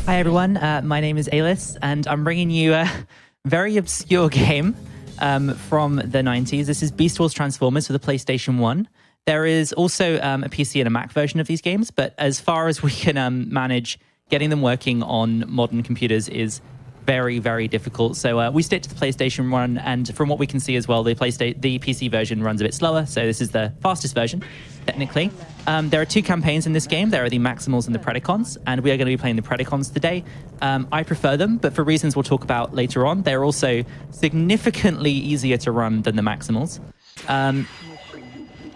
Hi everyone, my name is Ailis, and I'm bringing you a very obscure game from the 90s. This is Beast Wars Transformers for the PlayStation 1. There is also a PC and a Mac version of these games, but as far as we can manage, getting them working on modern computers is very, very difficult. So we stick to the PlayStation 1, and from what we can see as well, the PC version runs a bit slower, so this is the fastest version, technically. There are two campaigns in this game. There are the Maximals and the Predacons, and we are going to be playing the Predacons today. I prefer them, but for reasons we'll talk about later on, they're also significantly easier to run than the Maximals.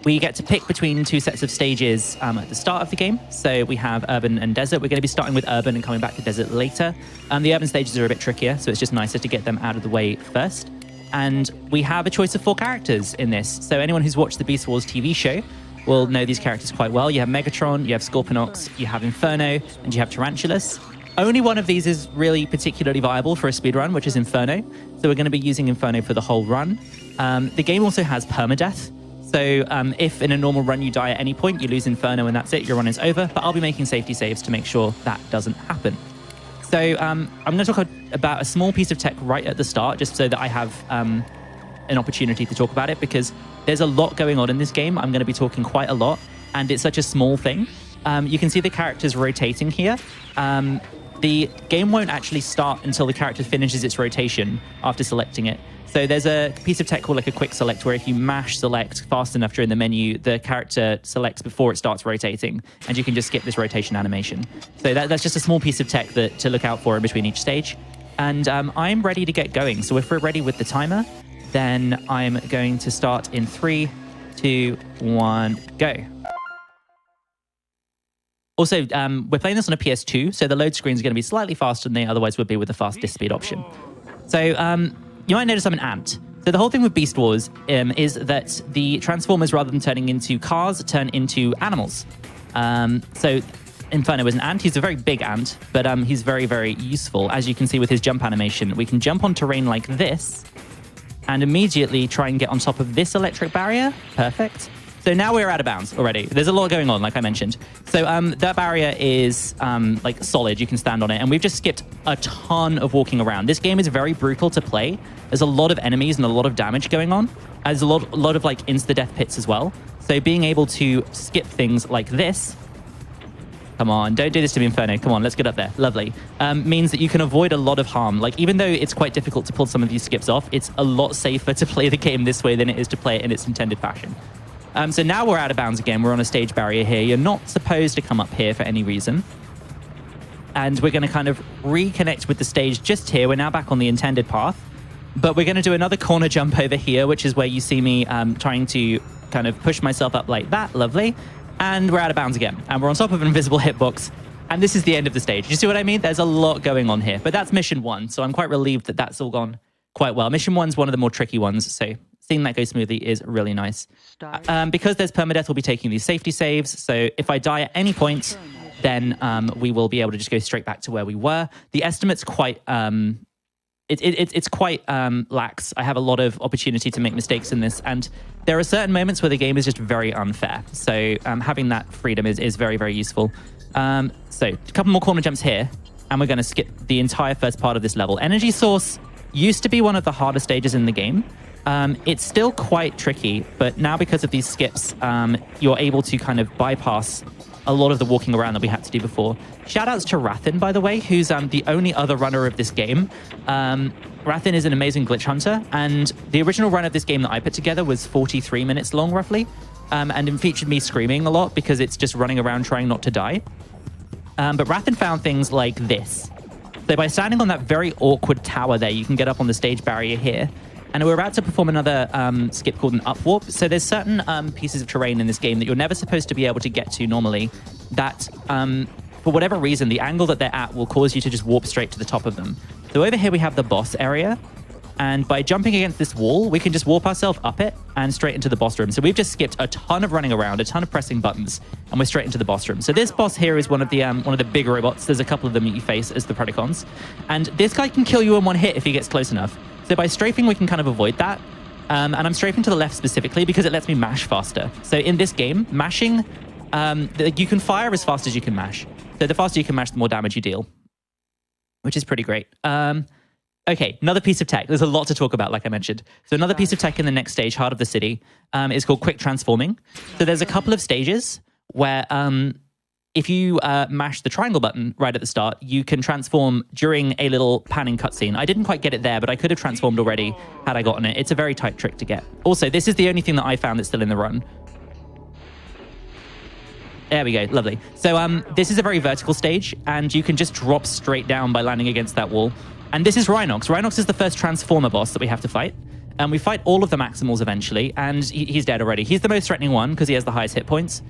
We get to pick between two sets of stages at the start of the game. So we have Urban and Desert. We're going to be starting with Urban and coming back to Desert later. The Urban stages are a bit trickier, so it's just nicer to get them out of the way first. And we have a choice of 4 characters in this. So anyone who's watched the Beast Wars TV show will know these characters quite well. You have Megatron, you have Scorponok, you have Inferno, and you have Tarantulas. Only one of these is really particularly viable for a speedrun, which is Inferno. So we're going to be using Inferno for the whole run. The game also has permadeath. So if in a normal run you die at any point, you lose Inferno and that's it, your run is over. But I'll be making safety saves to make sure that doesn't happen. So I'm going to talk about a small piece of tech right at the start, just so that I have an opportunity to talk about it, because there's a lot going on in this game. I'm going to be talking quite a lot, and it's such a small thing. You can see the characters rotating here. The game won't actually start until the character finishes its rotation after selecting it. So there's a piece of tech called like a quick select, where if you mash select fast enough during the menu, the character selects before it starts rotating, and you can just skip this rotation animation. So that's just a small piece of tech to look out for in between each stage. And I'm ready to get going. So if we're ready with the timer, then I'm going to start in 3, 2, 1, go. Also, we're playing this on a PS2, so the load screen is going to be slightly faster than they otherwise would be with the fast disk speed option. So you might notice I'm an ant. So the whole thing with Beast Wars is that the Transformers, rather than turning into cars, turn into animals. So Inferno is an ant. He's a very big ant, but he's very, very useful. As you can see with his jump animation, we can jump on terrain like this and immediately try and get on top of this electric barrier. Perfect. So now we're out of bounds already. There's a lot going on, like I mentioned. So that barrier is like solid. You can stand on it. And we've just skipped a ton of walking around. This game is very brutal to play. There's a lot of enemies and a lot of damage going on. There's a lot of like insta-death pits as well. So being able to skip things like this, come on, don't do this to me, Inferno. Come on, let's get up there. Lovely. Means that you can avoid a lot of harm. Like, even though it's quite difficult to pull some of these skips off, it's a lot safer to play the game this way than it is to play it in its intended fashion. So now we're out of bounds again. We're on a stage barrier here. You're not supposed to come up here for any reason. And we're going to kind of reconnect with the stage just here. We're now back on the intended path. But we're going to do another corner jump over here, which is where you see me trying to kind of push myself up like that. Lovely. And we're out of bounds again. And we're on top of an invisible hitbox. And this is the end of the stage. You see what I mean? There's a lot going on here. But that's mission 1. So I'm quite relieved that that's all gone quite well. Mission 1's one of the more tricky ones. So seeing that go smoothly is really nice. Because there's permadeath, we'll be taking these safety saves. So if I die at any point, then we will be able to just go straight back to where we were. The estimate's quite... It's quite lax. I have a lot of opportunity to make mistakes in this, and there are certain moments where the game is just very unfair. So having that freedom is very, very useful. So a couple more corner jumps here, and we're going to skip the entire first part of this level. Energy Source used to be one of the harder stages in the game. It's still quite tricky, but now because of these skips, you're able to kind of bypass a lot of the walking around that we had to do before. Shoutouts to Rathin, by the way, who's the only other runner of this game. Rathin is an amazing glitch hunter, and the original run of this game that I put together was 43 minutes long, roughly, and it featured me screaming a lot because it's just running around trying not to die. But Rathin found things like this. So by standing on that very awkward tower there, you can get up on the stage barrier here. And we're about to perform another skip called an up warp. So there's certain pieces of terrain in this game that you're never supposed to be able to get to normally, that for whatever reason, the angle that they're at will cause you to just warp straight to the top of them. So over here we have the boss area. And by jumping against this wall, we can just warp ourselves up it and straight into the boss room. So we've just skipped a ton of running around, a ton of pressing buttons, and we're straight into the boss room. So this boss here is one of the big robots. There's a couple of them that you face as the Predacons. And this guy can kill you in one hit if he gets close enough. So by strafing, we can kind of avoid that. And I'm strafing to the left specifically because it lets me mash faster. So in this game, mashing, you can fire as fast as you can mash. So the faster you can mash, the more damage you deal. which is pretty great. Okay, another piece of tech. There's a lot to talk about, like I mentioned. So another piece of tech in the next stage, Heart of the City, is called quick transforming. So there's a couple of stages where if you mash the triangle button right at the start, you can transform during a little panning cutscene. I didn't quite get it there, but I could have transformed already had I gotten it. It's a very tight trick to get. Also, this is the only thing that I found that's still in the run. There we go, lovely. So this is a very vertical stage, and you can just drop straight down by landing against that wall. And this is Rhinox. Rhinox is the first Transformer boss that we have to fight. And we fight all of the Maximals eventually, and he's dead already. He's the most threatening one because he has the highest hit points.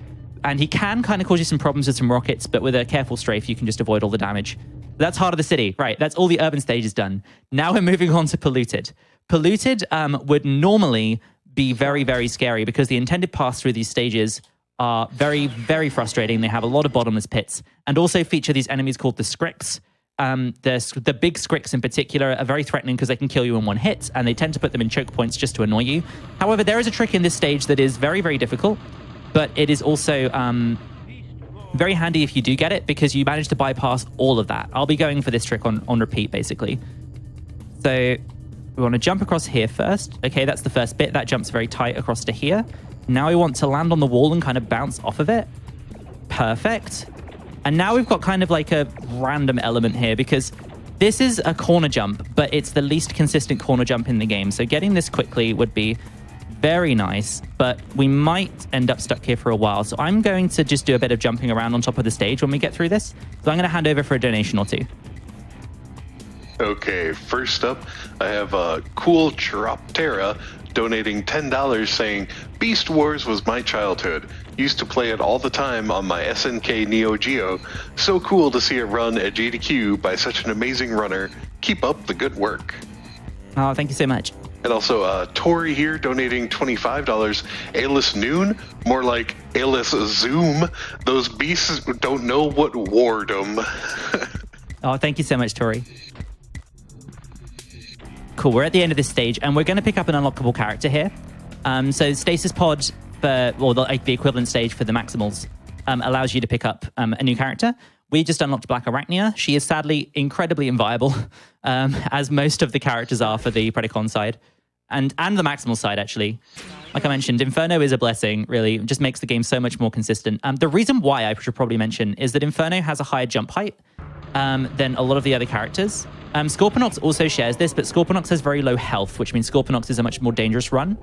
And he can kind of cause you some problems with some rockets, but with a careful strafe, you can just avoid all the damage. That's Heart of the City. Right, that's all the urban stages done. Now we're moving on to Polluted. Polluted would normally be very, very scary because the intended paths through these stages are very, very frustrating. They have a lot of bottomless pits and also feature these enemies called the Scrix. The big Scrix in particular are very threatening because they can kill you in one hit, and they tend to put them in choke points just to annoy you. However, there is a trick in this stage that is very, very difficult, but it is also very handy if you do get it because you manage to bypass all of that. I'll be going for this trick on repeat, basically. So we want to jump across here first. Okay, that's the first bit. That jumps very tight across to here. Now we want to land on the wall and kind of bounce off of it. Perfect. And now we've got kind of like a random element here because this is a corner jump, but it's the least consistent corner jump in the game. So getting this quickly would be very nice, but we might end up stuck here for a while. So I'm going to just do a bit of jumping around on top of the stage when we get through this. So I'm going to hand over for a donation or two. Okay, first up, I have a cool Chiroptera donating $10 saying, Beast Wars was my childhood. Used to play it all the time on my SNK Neo Geo. So cool to see it run at AGDQ by such an amazing runner. Keep up the good work. Oh, thank you so much. And also, Tori here donating $25. AilisNoon, more like Ailis Zoom. Those beasts don't know what wardom. Oh, thank you so much, Tori. Cool, we're at the end of this stage, and we're going to pick up an unlockable character here. So Stasis Pod, or the equivalent stage for the Maximals, allows you to pick up a new character. We just unlocked Black Arachnia. She is sadly incredibly inviable, as most of the characters are for the Predacon side, and the Maximal side, actually. Like I mentioned, Inferno is a blessing, really. It just makes the game so much more consistent. The reason why I should probably mention is that Inferno has a higher jump height than a lot of the other characters. Scorponok also shares this, but Scorponok has very low health, which means Scorponok is a much more dangerous run.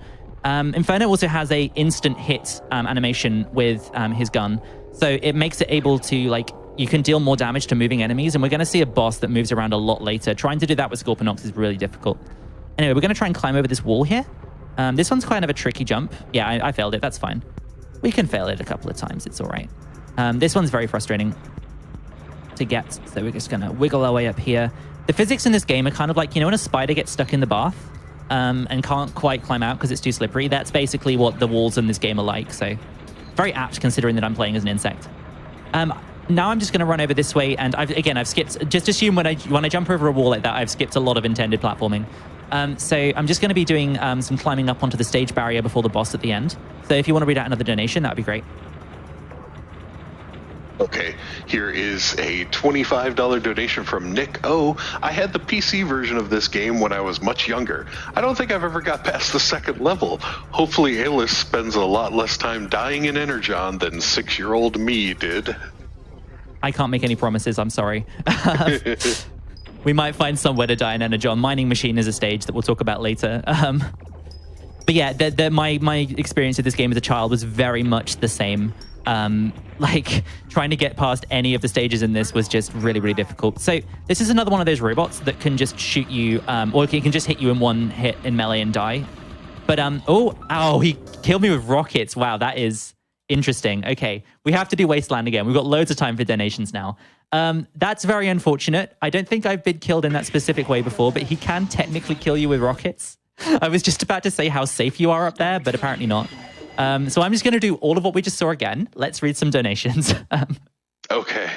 Inferno also has a instant hit animation with his gun, so it makes it able to, like, you can deal more damage to moving enemies, and we're going to see a boss that moves around a lot later. Trying to do that with Scorponok is really difficult. Anyway, we're going to try and climb over this wall here. This one's kind of a tricky jump. Yeah, I failed it. That's fine. We can fail it a couple of times. It's all right. This one's very frustrating to get, so we're just going to wiggle our way up here. The physics in this game are kind of like, you know, when a spider gets stuck in the bath and can't quite climb out because it's too slippery, that's basically what the walls in this game are like. So very apt considering that I'm playing as an insect. Now I'm just going to run over this way, and I've skipped. Just assume when I jump over a wall like that, I've skipped a lot of intended platforming. So I'm just going to be doing some climbing up onto the stage barrier before the boss at the end. So if you want to read out another donation, that would be great. Okay, here is a $25 donation from Nick O. I had the PC version of this game when I was much younger. I don't think I've ever got past the second level. Hopefully Ailis spends a lot less time dying in Energon than 6-year-old me did. I can't make any promises, I'm sorry. We might find somewhere to die in Energon. Mining Machine is a stage that we'll talk about later. But yeah, my experience with this game as a child was very much the same. Like, trying to get past any of the stages in this was just really, really difficult. So this is another one of those robots that can just shoot you, or it can just hit you in one hit in melee and die. But, ow, he killed me with rockets. Wow, that is interesting. Okay, we have to do Wasteland again. We've got loads of time for donations now. That's very unfortunate. I don't think I've been killed in that specific way before, but he can technically kill you with rockets. I was just about to say how safe you are up there, but apparently not. So I'm just going to do all of what we just saw again. Let's read some donations. Okay.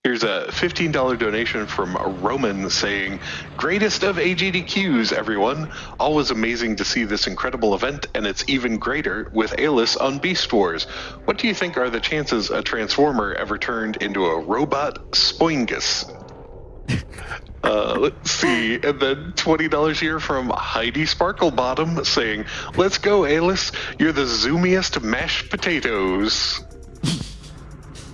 Here's a $15 donation from Roman saying, greatest of AGDQs, everyone. Always amazing to see this incredible event, and it's even greater with Ailis on Beast Wars. What do you think are the chances a Transformer ever turned into a robot Spoingus? Let's see. And then $20 here from Heidi Sparklebottom saying, let's go, Ailis. You're the zoomiest mashed potatoes.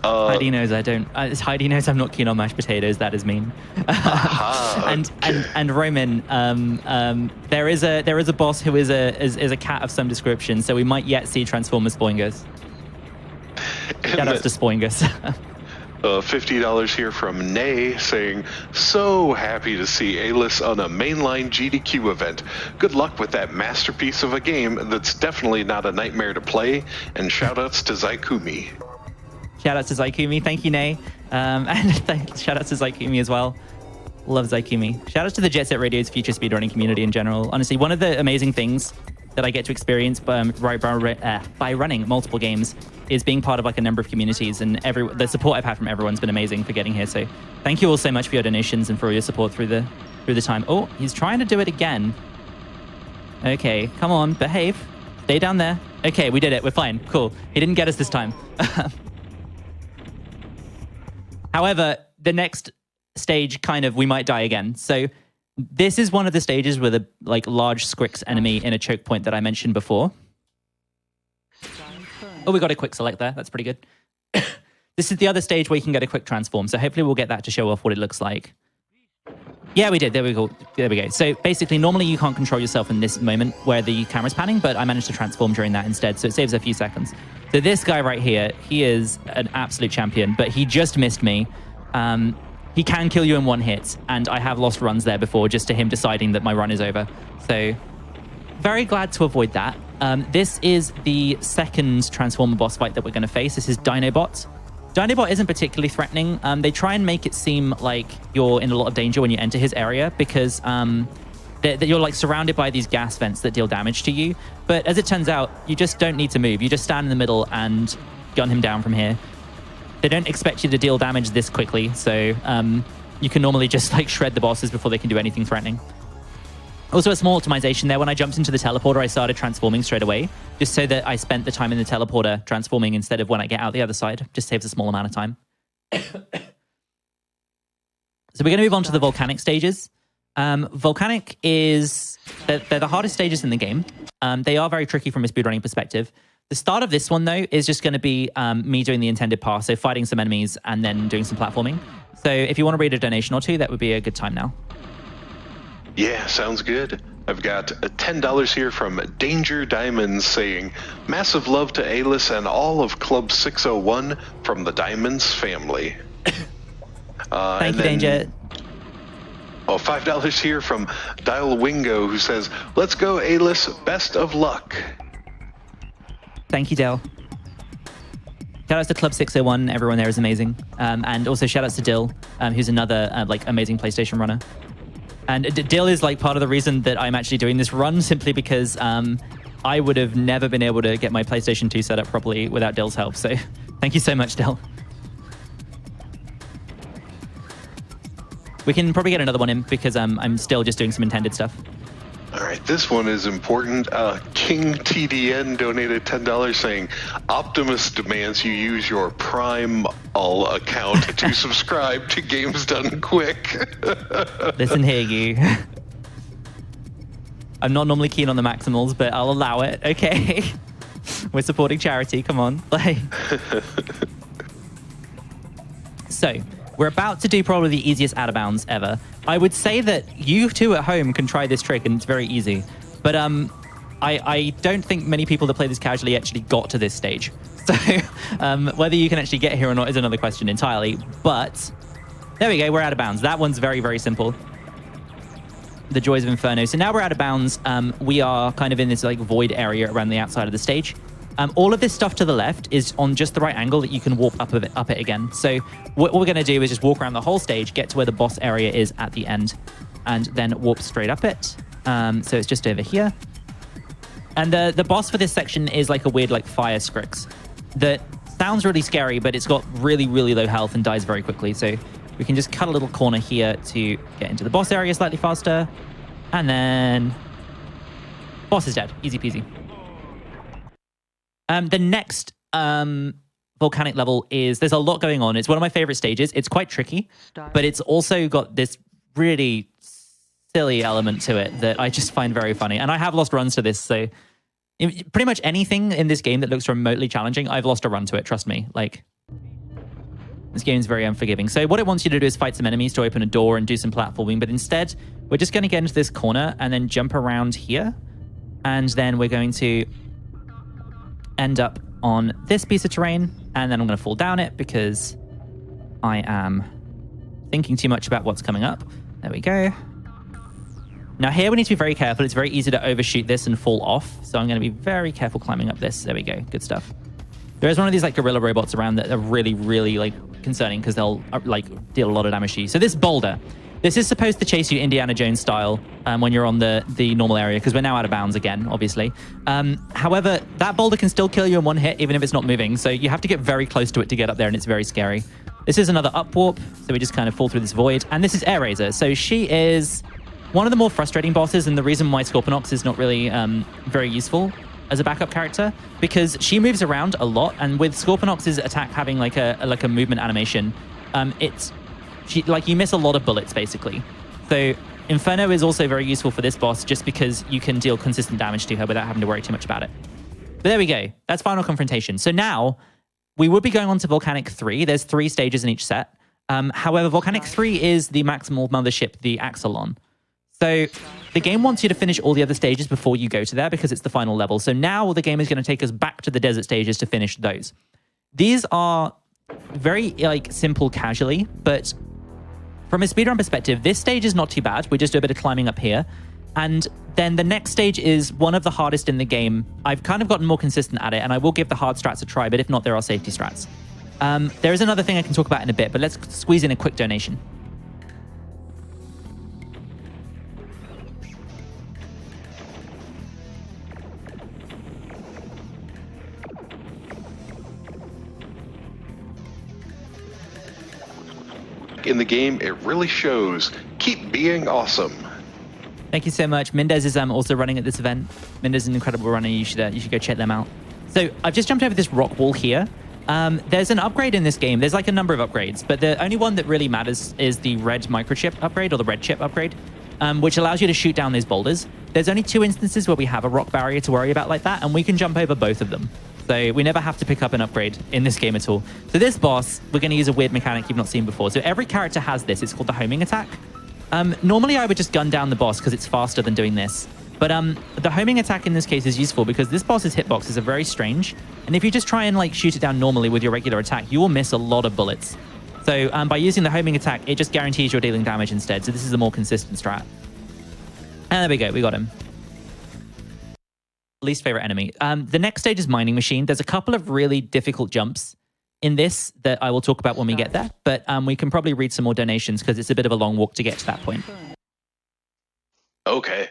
Heidi knows I don't. Heidi knows I'm not keen on mashed potatoes. That is mean. And Roman, there is a boss who is a cat of some description, so we might yet see Transformers Spoingus. Shout outs to Spoingus. $50 here from Nay saying, so happy to see Ailis on a mainline GDQ event. Good luck with that masterpiece of a game that's definitely not a nightmare to play. And shout outs to Zaikumi. Shout out to Zaikumi. Thank you, Nay. And shout out to Zaikumi as well. Love Zaikumi. Shout out to the Jet Set Radio's future speedrunning community in general. Honestly, one of the amazing things that I get to experience by running multiple games is being part of like a number of communities, and the support I've had from everyone's been amazing for getting here. So thank you all so much for your donations and for your support through the time. Oh, he's trying to do it again. Okay, come on, behave. Stay down there. Okay, we did it. We're fine. Cool. He didn't get us this time. However, the next stage we might die again. So this is one of the stages with a large Scrix enemy in a choke point that I mentioned before. Oh, we got a quick select there. That's pretty good. This is the other stage where you can get a quick transform. So hopefully we'll get that to show off what it looks like. Yeah, we did. There we go. There we go. So basically, normally you can't control yourself in this moment where the camera's panning, but I managed to transform during that instead. So it saves a few seconds. So this guy right here, he is an absolute champion, but he just missed me. He can kill you in one hit, and I have lost runs there before just to him deciding that my run is over. So very glad to avoid that. This is the second Transformer boss fight that we're going to face. This is Dinobot. Dinobot isn't particularly threatening. They try and make it seem like you're in a lot of danger when you enter his area because you're surrounded by these gas vents that deal damage to you. But as it turns out, you just don't need to move. You just stand in the middle and gun him down from here. They don't expect you to deal damage this quickly, so you can normally just shred the bosses before they can do anything threatening. Also, a small optimization there. When I jumped into the teleporter, I started transforming straight away, just so that I spent the time in the teleporter transforming instead of when I get out the other side. Just saves a small amount of time. So we're going to move on to the volcanic stages. Volcanic is... They're the hardest stages in the game. They are very tricky from a speedrunning perspective. The start of this one, though, is just going to be me doing the intended path, so fighting some enemies and then doing some platforming. So if you want to read a donation or two, that would be a good time now. Yeah, sounds good. I've got $10 here from Danger Diamonds saying, massive love to Ailis and all of Club 601 from the Diamonds family. Thank you, Danger. Oh, $5 here from Dial Wingo who says, let's go, Ailis, best of luck. Thank you, Dale. Shout outs to Club 601. Everyone there is amazing. And also shout outs to Dill, who's another amazing PlayStation runner. And Dill is part of the reason that I'm actually doing this run, simply because I would have never been able to get my PlayStation 2 set up properly without Dill's help. So thank you so much, Dill. We can probably get another one in because I'm still just doing some intended stuff. All right, this one is important. King TDN donated $10 saying, Optimus demands you use your Prime All account to subscribe to Games Done Quick. Listen here, you. I'm not normally keen on the Maximals, but I'll allow it. Okay. We're supporting charity. Come on. So, we're about to do probably the easiest out of bounds ever. I would say that you two at home can try this trick and it's very easy. But I don't think many people that play this casually actually got to this stage. So whether you can actually get here or not is another question entirely. But there we go, we're out of bounds. That one's very, very simple. The Joys of Inferno. So now we're out of bounds. We are kind of in this void area around the outside of the stage. All of this stuff to the left is on just the right angle that you can warp up it again. So what we're going to do is just walk around the whole stage, get to where the boss area is at the end, and then warp straight up it. So it's just over here. And the boss for this section is a weird fire Scrix that sounds really scary, but it's got really, really low health and dies very quickly. So we can just cut a little corner here to get into the boss area slightly faster. And then boss is dead. Easy peasy. The next volcanic level is there's a lot going on. It's one of my favorite stages. It's quite tricky, but it's also got this really silly element to it that I just find very funny. And I have lost runs to this, so pretty much anything in this game that looks remotely challenging, I've lost a run to it, trust me. Like, this game is very unforgiving. So what it wants you to do is fight some enemies to open a door and do some platforming, but instead, we're just going to get into this corner and then jump around here, and then we're going to end up on this piece of terrain, and then I'm going to fall down it because I am thinking too much about what's coming up. There we go. Now here we need to be very careful. It's very easy to overshoot this and fall off, so I'm going to be very careful climbing up this. There we go. Good stuff. There is one of these like gorilla robots around that are really, really like concerning because they'll like deal a lot of damage to you. So this boulder, this is supposed to chase you Indiana Jones style when you're on the normal area, because we're now out of bounds again, obviously. However, that boulder can still kill you in one hit, even if it's not moving. So you have to get very close to it to get up there, and it's very scary. This is another up warp, so we just kind of fall through this void. And this is Air Razor. So she is one of the more frustrating bosses, and the reason why Scorponok is not really very useful as a backup character, because she moves around a lot, and with Scorponok's attack having like a movement animation, you miss a lot of bullets basically. So Inferno is also very useful for this boss just because you can deal consistent damage to her without having to worry too much about it. But there we go. That's final confrontation. So now we would be going on to Volcanic 3. There's 3 stages in each set. However, Volcanic 3 is the maximal mothership, the Axelon. So the game wants you to finish all the other stages before you go to there because it's the final level. So now the game is going to take us back to the desert stages to finish those. These are very like simple casually, but from a speedrun perspective, this stage is not too bad. We just do a bit of climbing up here. And then the next stage is one of the hardest in the game. I've kind of gotten more consistent at it, and I will give the hard strats a try, but if not, there are safety strats. There is another thing I can talk about in a bit, but let's squeeze in a quick donation. In the game, it really shows. Keep being awesome. Thank you so much. Mendez is also running at this event. Mendez is an incredible runner. You should go check them out. So I've just jumped over this rock wall here. There's an upgrade in this game. There's like a number of upgrades, but the only one that really matters is the red microchip upgrade, or the red chip upgrade, which allows you to shoot down those boulders. There's only 2 instances where we have a rock barrier to worry about like that, and we can jump over both of them. So we never have to pick up an upgrade in this game at all. So this boss, we're going to use a weird mechanic you've not seen before. So every character has this. It's called the homing attack. Normally I would just gun down the boss because it's faster than doing this. But the homing attack in this case is useful because this boss's hitboxes are very strange. And if you just try and like shoot it down normally with your regular attack, you will miss a lot of bullets. So by using the homing attack, it just guarantees you're dealing damage instead. So this is a more consistent strat. And there we go. We got him. Least favorite enemy. The next stage is Mining Machine. There's a couple of really difficult jumps in this that I will talk about when we get there, but we can probably read some more donations because it's a bit of a long walk to get to that point. Okay,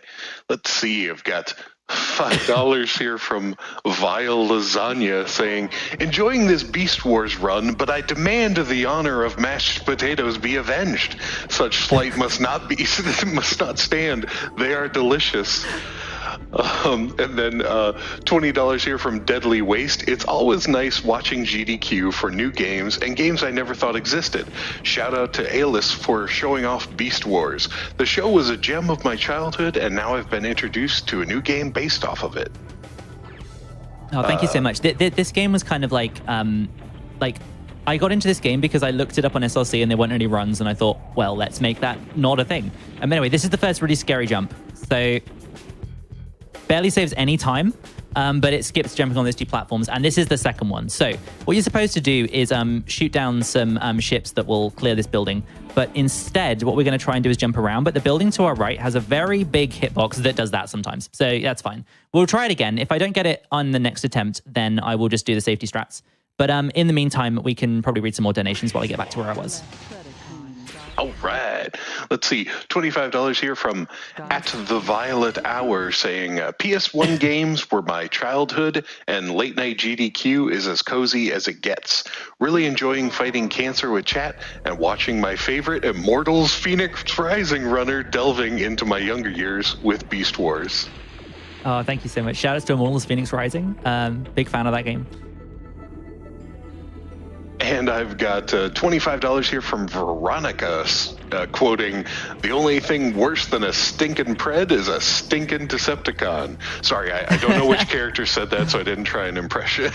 let's see. I've got $5 here from Vile Lasagna saying, enjoying this Beast Wars run, but I demand the honor of mashed potatoes be avenged. Such slight must not stand. They are delicious. And then $20 here from Deadly Waste. It's always nice watching GDQ for new games and games I never thought existed. Shout out to Ailis for showing off Beast Wars. The show was a gem of my childhood, and now I've been introduced to a new game based off of it. Oh, thank you so much. This game was kind of like I got into this game because I looked it up on SLC and there weren't any runs, and I thought, well, let's make that not a thing. Anyway, this is the first really scary jump. So barely saves any time, but it skips jumping on those 2 platforms, and this is the second one. So what you're supposed to do is shoot down some ships that will clear this building, but instead what we're going to try and do is jump around, but the building to our right has a very big hitbox that does that sometimes, so that's fine. We'll try it again. If I don't get it on the next attempt, then I will just do the safety strats. But in the meantime, we can probably read some more donations while I get back to where I was. All right. Let's see. $25 here from At the Violet Hour saying, PS1 games were my childhood, and late night GDQ is as cozy as it gets. Really enjoying fighting cancer with chat and watching my favorite Immortals Phoenix Rising runner delving into my younger years with Beast Wars. Oh, thank you so much. Shout out to Immortals Phoenix Rising. Big fan of that game. And I've got $25 here from Veronica, quoting, "The only thing worse than a stinking pred is a stinking Decepticon." Sorry, I don't know which character said that, so I didn't try an impression.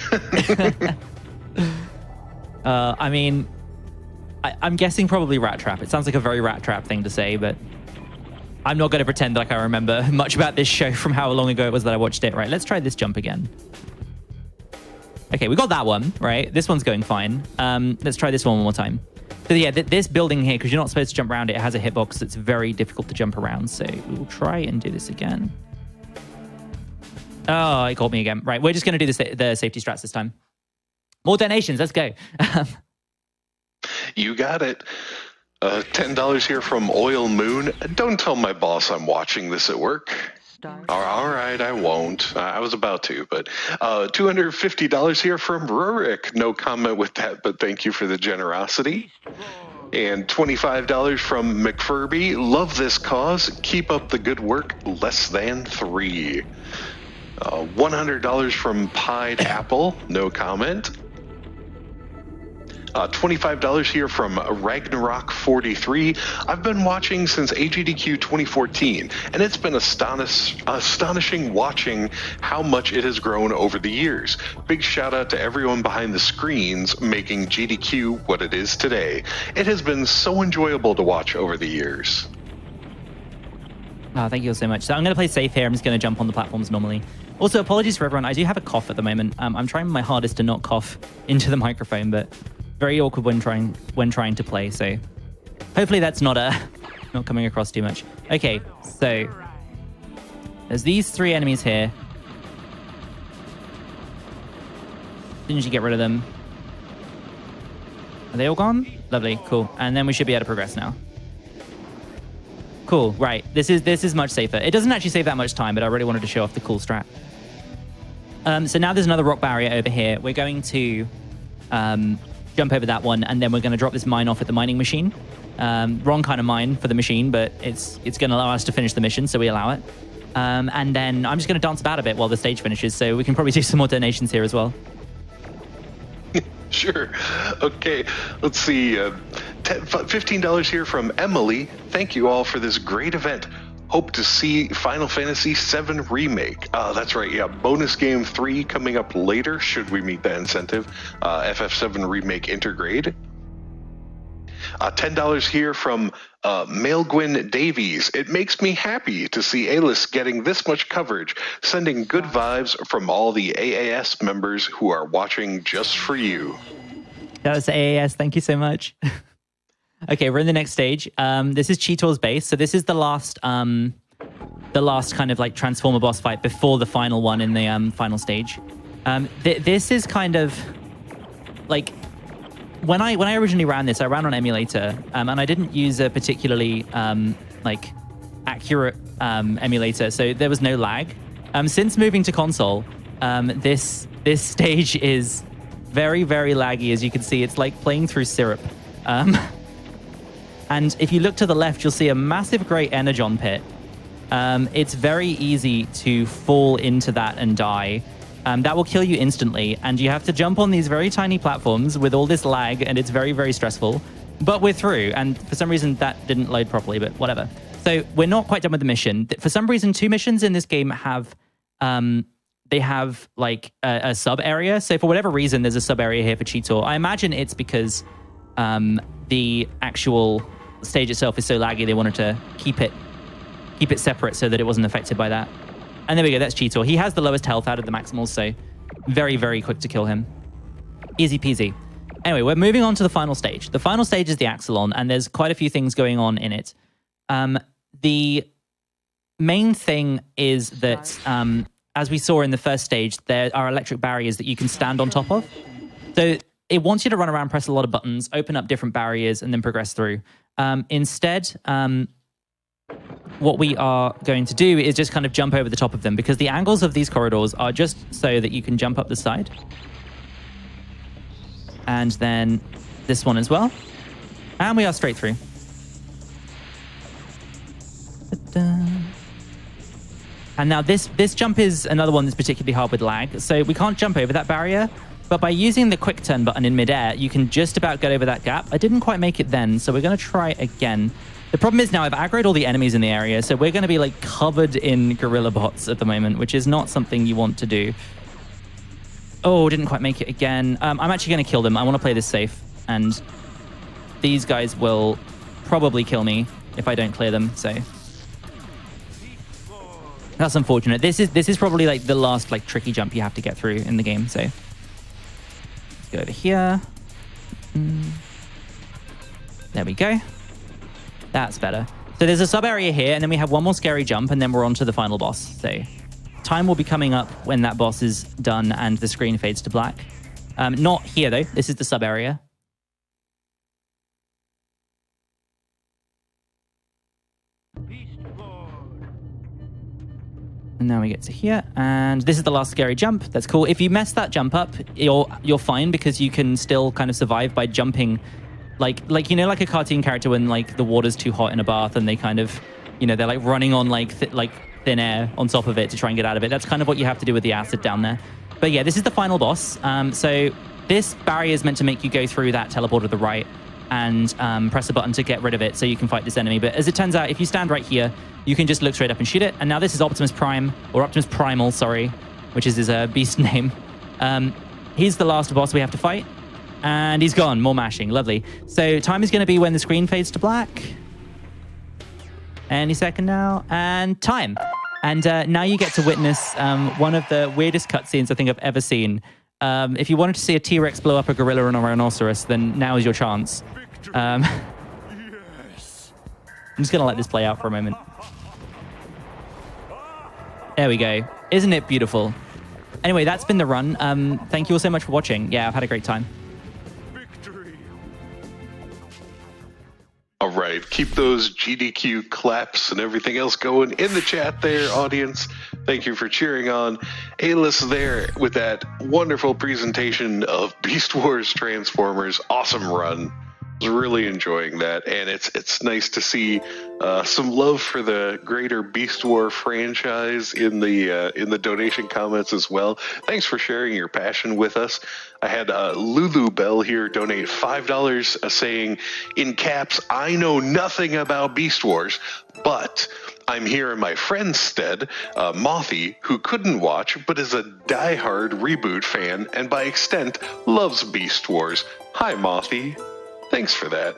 I mean, I'm guessing probably Rat Trap. It sounds like a very Rat Trap thing to say, but I'm not going to pretend like I remember much about this show from how long ago it was that I watched it. Right, let's try this jump again. Okay, we got that one, right? This one's going fine. Let's try this one more time. So yeah, this building here, because you're not supposed to jump around it, has a hitbox that's very difficult to jump around. So we will try and do this again. Oh, it caught me again. Right, we're just going to do the safety strats this time. More donations, let's go. You got it. $10 here from Oil Moon. Don't tell my boss I'm watching this at work. All right, I won't. I was about to, but $250 here from Rurik. No comment with that, but thank you for the generosity. And $25 from McFurby. Love this cause. Keep up the good work. Less than 3. $100 from Pied Apple. No comment. $25 here from Ragnarok43. I've been watching since AGDQ 2014, and it's been astonishing watching how much it has grown over the years. Big shout out to everyone behind the screens making GDQ what it is today. It has been so enjoyable to watch over the years. Oh, thank you all so much. So I'm going to play safe here. I'm just going to jump on the platforms normally. Also, apologies for everyone. I do have a cough at the moment. I'm trying my hardest to not cough into the microphone, but very awkward when trying to play. So hopefully that's not coming across too much. Okay, so there's these 3 enemies here. Didn't you get rid of them? Are they all gone? Lovely, cool. And then we should be able to progress now. Cool, right. This is much safer. It doesn't actually save that much time, but I really wanted to show off the cool strat. So now there's another rock barrier over here. We're going to jump over that one, and then we're going to drop this mine off at the mining machine. Wrong kind of mine for the machine, but it's going to allow us to finish the mission, so we allow it. And then I'm just going to dance about a bit while the stage finishes, so we can probably do some more donations here as well. Sure. Okay, let's see. $15 here from Emily. Thank you all for this great event. Hope to see Final Fantasy VII Remake. That's right, yeah. Bonus Game 3 coming up later, should we meet that incentive. FF7 Remake Intergrade. $10 here from Mailgwyn Davies. It makes me happy to see AILIS getting this much coverage, sending good vibes from all the AAS members who are watching just for you. That was AAS. Thank you so much. Okay, we're in the next stage. This is Cheetor's base. So this is the last kind of like Transformer boss fight before the final one in the final stage. This is kind of like when I originally ran this, I ran on emulator, and I didn't use a particularly like accurate emulator, so there was no lag. Since moving to console, this stage is very, very laggy. As you can see, it's like playing through syrup. And if you look to the left, you'll see a massive great energon pit. It's very easy to fall into that and die. That will kill you instantly, and you have to jump on these very tiny platforms with all this lag, and it's very, very stressful. But we're through, and for some reason that didn't load properly, but whatever. So we're not quite done with the mission. For some reason, 2 missions in this game have they have like a sub area. So for whatever reason, there's a sub area here for Cheetor. I imagine it's because the actual stage itself is so laggy, they wanted to keep it separate so that it wasn't affected by that. And there we go, that's Cheetor. He has the lowest health out of the Maximals, so very, very quick to kill him. Easy peasy. Anyway, we're moving on to the final stage. The final stage is the Axelon, and there's quite a few things going on in it. The main thing is that, as we saw in the first stage, there are electric barriers that you can stand on top of. So it wants you to run around, press a lot of buttons, open up different barriers, and then progress through. Instead, what we are going to do is just kind of jump over the top of them, because the angles of these corridors are just so that you can jump up the side. And then this one as well. And we are straight through. And now this jump is another one that's particularly hard with lag. So we can't jump over that barrier. But by using the quick turn button in midair, you can just about get over that gap. I didn't quite make it then, so we're going to try again. The problem is now I've aggroed all the enemies in the area, so we're going to be like covered in gorilla bots at the moment, which is not something you want to do. Oh, didn't quite make it again. I'm actually going to kill them. I want to play this safe, and these guys will probably kill me if I don't clear them, so that's unfortunate. This is probably like the last like tricky jump you have to get through in the game, so let's go over here. There we go. That's better. So there's a sub area here, and then we have one more scary jump, and then we're on to the final boss. So time will be coming up when that boss is done and the screen fades to black. Not here though. This is the sub area. And now we get to here, and this is the last scary jump. That's cool. If you mess that jump up, you're fine, because you can still kind of survive by jumping, like you know, like a cartoon character when like the water's too hot in a bath and they kind of, you know, they're like running on like thin air on top of it to try and get out of it. That's kind of what you have to do with the acid down there. But yeah, this is the final boss. So this barrier is meant to make you go through that teleport to the right and press a button to get rid of it so you can fight this enemy. But as it turns out, if you stand right here, you can just look straight up and shoot it. And now this is Optimus Prime, or Optimus Primal, sorry, which is his beast name. He's the last boss we have to fight. And he's gone. More mashing. Lovely. So time is going to be when the screen fades to black. Any second now. And time. And now you get to witness one of the weirdest cutscenes I think I've ever seen. If you wanted to see a T-Rex blow up a gorilla and a rhinoceros, then now is your chance. I'm just going to let this play out for a moment. There we go. Isn't it beautiful? Anyway, that's been the run. Thank you all so much for watching. Yeah, I've had a great time. All right, keep those GDQ claps and everything else going in the chat there, audience. Thank you for cheering on Ailis there with that wonderful presentation of Beast Wars Transformers. Awesome run. I was really enjoying that, and it's nice to see some love for the greater Beast War franchise in the donation comments as well. Thanks for sharing your passion with us. I had Lulu Bell here donate $5 saying, in caps, I know nothing about Beast Wars, but I'm here in my friend's stead, Mothy, who couldn't watch but is a diehard reboot fan and by extent loves Beast Wars. Hi, Mothy. Thanks for that.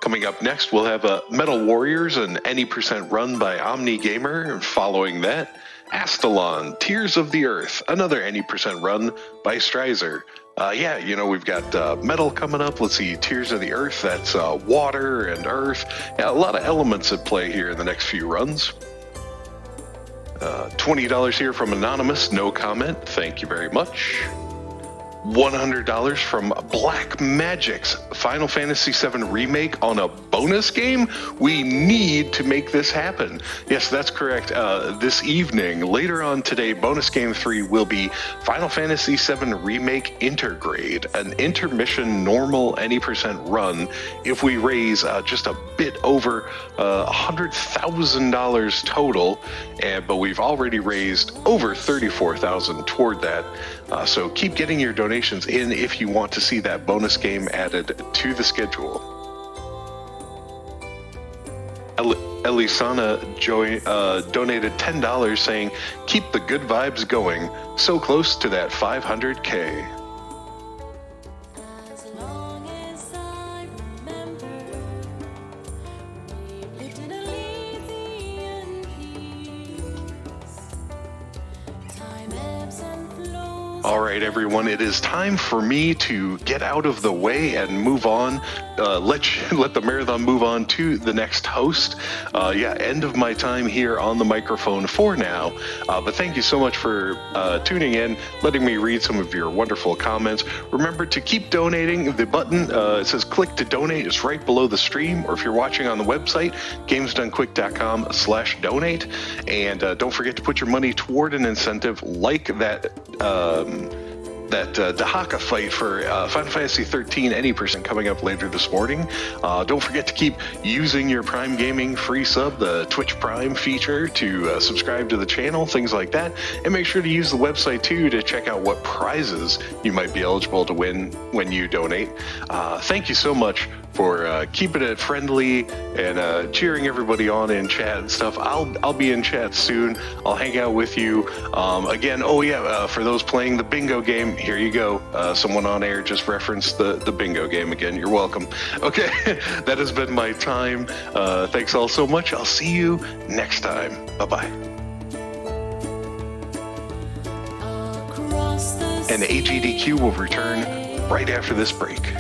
Coming up next, we'll have Metal Warriors, an Any Percent run by Omni Gamer. Following that, Astalon, Tears of the Earth, another Any Percent run by Stryzer. Yeah, you know, we've got metal coming up. Let's see, Tears of the Earth, that's water and earth. Yeah, a lot of elements at play here in the next few runs. $20 here from Anonymous, no comment. Thank you very much. $100 from Black Magic's Final Fantasy VII Remake on a bonus game? We need to make this happen. Yes, that's correct. This evening, later on today, bonus game 3 will be Final Fantasy VII Remake Intergrade, an intermission normal any percent run if we raise just a bit over $100,000 total, but we've already raised over $34,000 toward that. So keep getting your donations in if you want to see that bonus game added to the schedule. Elisana donated $10 saying, keep the good vibes going. So close to that 500K. All right, everyone, it is time for me to get out of the way and move on. Let the marathon move on to the next host. Yeah, end of my time here on the microphone for now. But thank you so much for tuning in, letting me read some of your wonderful comments. Remember to keep donating. The button, it says click to donate. It's right below the stream. Or if you're watching on the website, gamesdonequick.com/donate. And don't forget to put your money toward an incentive like that that Dahaka fight for Final Fantasy 13 any% coming up later this morning. Don't forget to keep using your Prime Gaming free sub, the Twitch Prime feature, to subscribe to the channel, things like that. And make sure to use the website too to check out what prizes you might be eligible to win when you donate. Thank you so much for keeping it friendly and cheering everybody on in chat and stuff. I'll be in chat soon. I'll hang out with you again. For those playing the bingo game, here you go. Someone on air just referenced the bingo game again. You're welcome. Okay, that has been my time. Thanks all so much. I'll see you next time. Bye-bye. And AGDQ will return right after this break.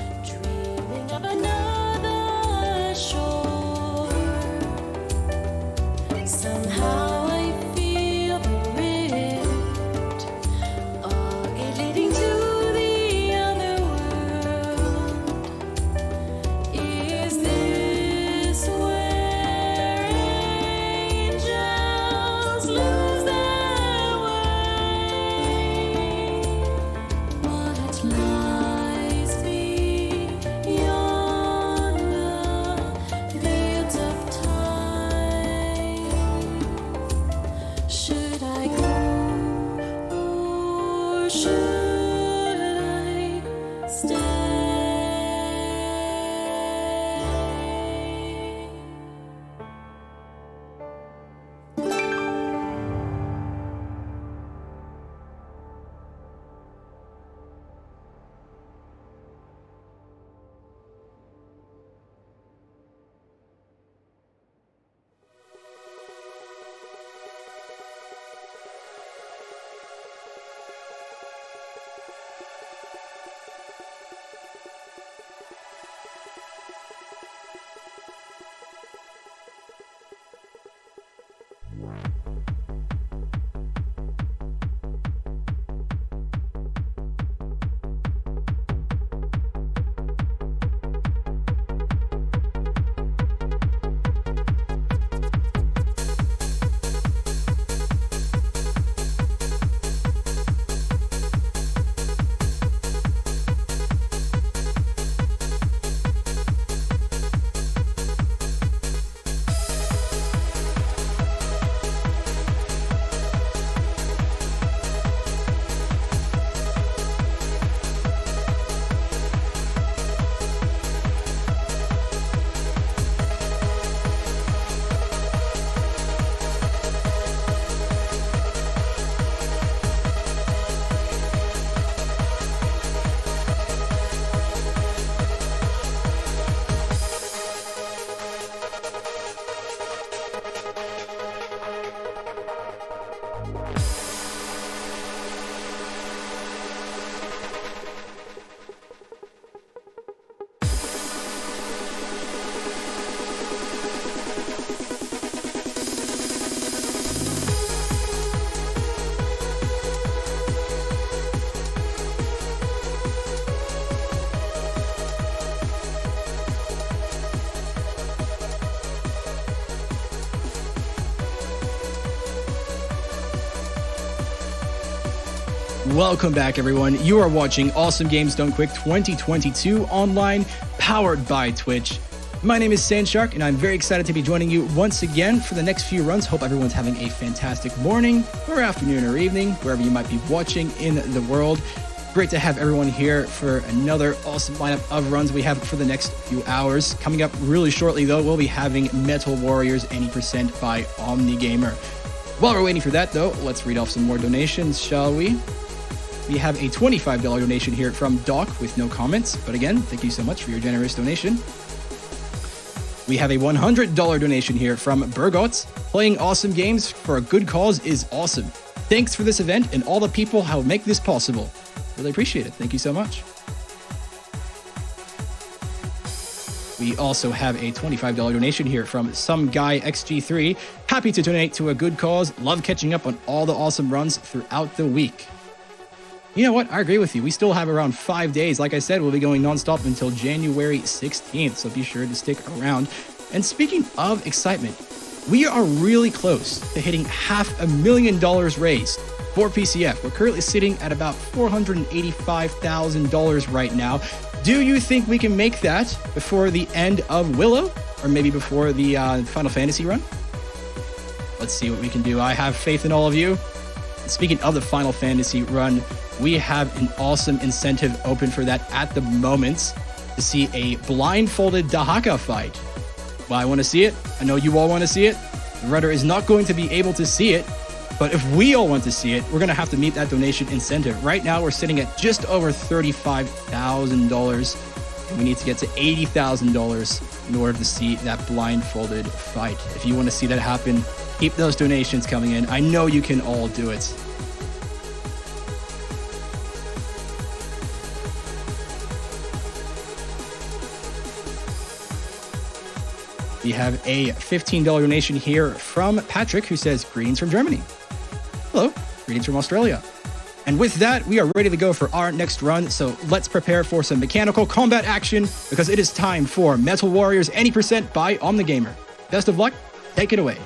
Welcome back, everyone. You are watching Awesome Games Done Quick 2022 online, powered by Twitch. My name is Sandshark, and I'm very excited to be joining you once again for the next few runs. Hope everyone's having a fantastic morning, or afternoon, or evening, wherever you might be watching in the world. Great to have everyone here for another awesome lineup of runs we have for the next few hours. Coming up really shortly, though, we'll be having Metal Warriors Any% by OmniGamer. While we're waiting for that, though, let's read off some more donations, shall we? We have a $25 donation here from Doc with no comments, but again, thank you so much for your generous donation. We have a $100 donation here from Burgots. Playing awesome games for a good cause is awesome. Thanks for this event and all the people who make this possible. Really appreciate it. Thank you so much. We also have a $25 donation here from Some Guy XG3. Happy to donate to a good cause. Love catching up on all the awesome runs throughout the week. You know what? I agree with you. We still have around 5 days. Like I said, we'll be going nonstop until January 16th, so be sure to stick around. And speaking of excitement, we are really close to hitting $500,000 raised for PCF. We're currently sitting at about $485,000 right now. Do you think we can make that before the end of Willow? Or maybe before the Final Fantasy run? Let's see what we can do. I have faith in all of you. Speaking of the Final Fantasy run, we have an awesome incentive open for that at the moment to see a blindfolded Dahaka fight. Well, I want to see it. I know you all want to see it. The Rudder is not going to be able to see it, but if we all want to see it, we're going to have to meet that donation incentive. Right now, we're sitting at just over $35,000, and we need to get to $80,000 in order to see that blindfolded fight. If you want to see that happen, keep those donations coming in. I know you can all do it. We have a $15 donation here from Patrick, who says, greetings from Germany. Hello, greetings from Australia. And with that, we are ready to go for our next run, so let's prepare for some mechanical combat action, because it is time for Metal Warriors Any% by On The Gamer. Best of luck, take it away.